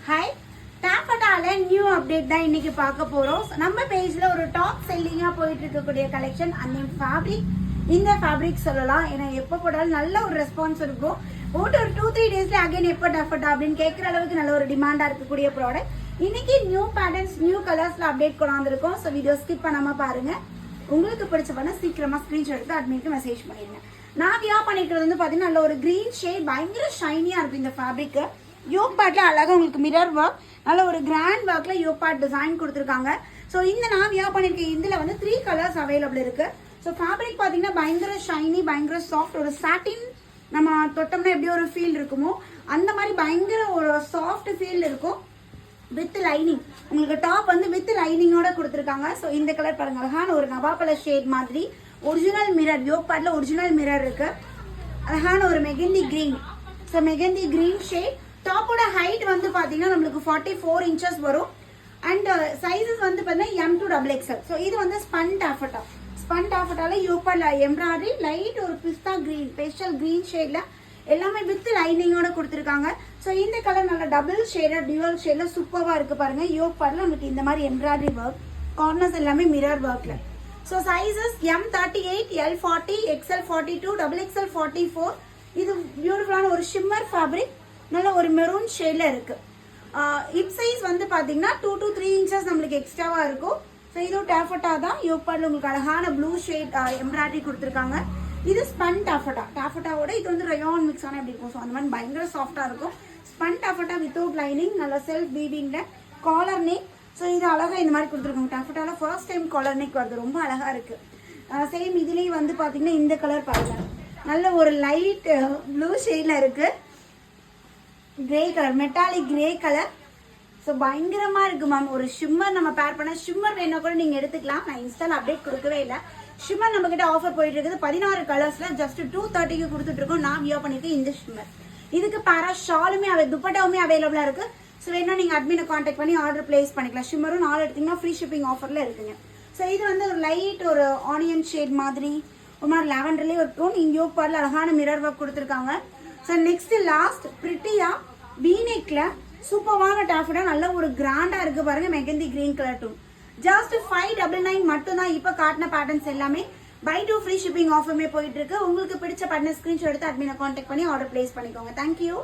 Hi, டாஃபட்டால new update தான் இன்னைக்கு பார்க்க போறோம். நம்ம பேஜ்ல ஒரு டாப் செல்லிங்கா போயிட்டு இருக்கக்கூடிய கலெக்ஷன் அண்ட் ஃபேப்ரிக். இந்த ஃபேப்ரிக் சொல்லலாம், ஏன்னா எப்போ போட்டாலும் நல்ல ஒரு ரெஸ்பான்ஸ் இருக்கும். போட்டு ஒரு 2-3 டேஸ்ல அகைன் எப்போ டாஃபட்டா அப்படின்னு கேட்குற அளவுக்கு நல்ல ஒரு டிமாண்டா இருக்கக்கூடிய ப்ராடக்ட். இன்னைக்கு நியூ பேட்டர்ன்ஸ் நியூ கலர்ஸ்ல அப்டேட் கொண்டாந்துருக்கோம். ஸோ வீடியோ ஸ்கிப் பண்ணாம பாருங்க. உங்களுக்கு பிடிச்ச பண்ண சீக்கிரமா ஸ்கிரீன்ஷாட் எடுத்து அட்மினுக்கு மெசேஜ் பண்ணிடுங்க. நான் வியா பண்ணிக்கிறது வந்து பாத்தீங்கன்னா நல்ல ஒரு கிரீன் ஷேட், பயங்கர ஷைனியா இருக்கும் இந்த ஃபேப்ரிக். யோக் பார்ட்ல அழகா உங்களுக்கு மிரர் ஒர்க், நல்ல ஒரு கிராண்ட் ஒர்க்ல யோக் பார்ட் டிசைன் கொடுத்துருக்காங்க. ஸோ இந்த நான் வியா பண்ணிருக்கேன். இதுல வந்து 3 கலர்ஸ் அவைலபிள் இருக்கு. ஸோ ஃபேப்ரிக் பாத்தீங்கன்னா பயங்கர ஷைனி, பயங்கர சாஃப்ட், ஒரு சாட்டின் நம்ம தொட்டோம்னா எப்படி ஒரு ஃபீல் இருக்குமோ அந்த மாதிரி பயங்கர ஒரு சாஃப்ட் ஃபீல் இருக்கும். வித் லைனிங், உங்களுக்கு டாப் வந்து வித் லைனிங்கோட கொடுத்துருக்காங்க. ஸோ இந்த கலர் பாருங்க, அழகான ஒரு நவாப்பழ ஷேட் மாதிரி ஒரிஜினல் மிரர், யோக் பார்ட்ல ஒரிஜினல் மிரர் இருக்கு. அழகான ஒரு mehndi green, so mehndi green shade. டாப்போட ஹைட் வந்து பாத்தீங்கன்னா நம்மளுக்கு 44 இன்ச்சஸ் வரும். அண்ட் சைஸஸ் வந்து பாத்தீங்கன்னா M to XXL. ஸோ இது வந்து ஸ்பன் டாஃபட்டா. ஸ்பன் டாஃபட்டால யோக் பார்ட்ல எம்ப்ராய்டரி லைட் ஒரு பிஸ்தா கிரீன், பேஸ்டல் கிரீன் ஷேட்ல எல்லாமே வித் லைனிங்கோட கொடுத்துருக்காங்க. ஸோ இந்த கலர் நல்ல டபுள் ஷேடர், டியூவல் ஷேட்ல சூப்பரா இருக்கு பாருங்க. யோக் பார்ட்ல உங்களுக்கு இந்த மாதிரி எம்ப்ராய்டரி ஒர்க், கார்னர்ஸ் எல்லாமே மிரர் ஒர்க்ல. So sizes M38, L40, XL42, XXL 44. இது பியூட்டிஃபுல்லான ஒரு ஷிம்மர் ஃபேப்ரிக், நல்ல ஒரு மெரூன் ஷேட்ல இருக்கு. ஹிப் சைஸ் வந்து பாத்தீங்கன்னா 2 to 3 இன்ச்சஸ் நம்மளுக்கு எக்ஸ்ட்ராவா இருக்கும். ஸோ இதுவும் டாஃபட்டா தான். யோக் பார்ட்ல உங்களுக்கு அழகான ப்ளூ ஷேட் எம்ப்ராய்டரி கொடுத்துருக்காங்க. இது ஸ்பன் டாஃபட்டா. டாஃபட்டாவோட இது வந்து ரயான் மிக்ஸ் ஆன எப்படி இருக்கும். ஸோ அந்த மாதிரி பயங்கர சாஃப்டா இருக்கும். ஸ்பன் டாஃபட்டா வித்தவுட் லைனிங், நல்ல செல்ஃப் வீவிங்ல காலர் நெக். ஸோ இது அழகா இந்த மாதிரி கொடுத்துருக்காங்க. டாஃபட்டால ஃபர்ஸ்ட் டைம் காலர் நெக் வருது, ரொம்ப அழகா இருக்கு. சேம் இதுலயும் வந்து பாத்தீங்கன்னா இந்த கலர் பாருங்க, நல்ல ஒரு லைட் ப்ளூ ஷேட்ல இருக்கு. Grey colour, metallic grey colour. So பயங்கரமா இருக்கு மேம். ஒரு ஷிம்மர் நம்ம பேர் பண்ண, ஷிம்மர் வேணா கூட நீங்க எடுத்துக்கலாம். நான் இன்ஸ்டால் அப்டேட் கொடுக்கவே இல்லை. ஷிம்மர் நம்ம கிட்ட ஆஃபர் போயிட்டு இருக்குது 16 கலர்ஸ்ல ஜஸ்ட் 230க்கு கொடுத்துட்டு இருக்கோம். நான் வியா பண்ணிருக்கேன் இந்த ஷிம்மர். இதுக்கு பேரா ஷாலுமே துப்பட்டாவுமே அவைலபிளா இருக்கு. ஸோ வேணா நீங்க அட்மினை கான்டாக்ட் பண்ணி ஆர்டர் பிளேஸ் பண்ணிக்கலாம். ஷிம்மரும் 4 எடுத்தீங்கன்னா ஃப்ரீ ஷிப்பிங் ஆஃபர்ல இருக்குங்க. ஸோ இது வந்து ஒரு லைட் ஒரு ஆனியன் ஷேட் மாதிரி, ஒரு மாதிரி லாவெண்டர்லயே ஒரு டோன். இங்க யோக் பார்ட்ல அழகான மிரர் ஒர்க் கொடுத்துருக்காங்க. ஸோ நெக்ஸ்ட் லாஸ்ட் பிரிட்டியா வீநெக்ல சூப்பரான டாஃபட்டா, நல்ல ஒரு கிராண்டா இருக்கு பாருங்க. Mehndi green colour too, just 599 மட்டும் தான். இப்ப காட்டின பேட்டர்ன்ஸ் எல்லாமே பை 2 ஃப்ரீ ஷிப்பிங் ஆஃபருமே போயிட்டு இருக்கு. உங்களுக்கு பிடிச்ச பேட்டர்ன் ஸ்கிரீன்ஷாட் எடுத்து அட்மினை கான்டாக்ட் பண்ணி ஆர்டர் பிளேஸ் பண்ணிக்கோங்க. தேங்க்யூ.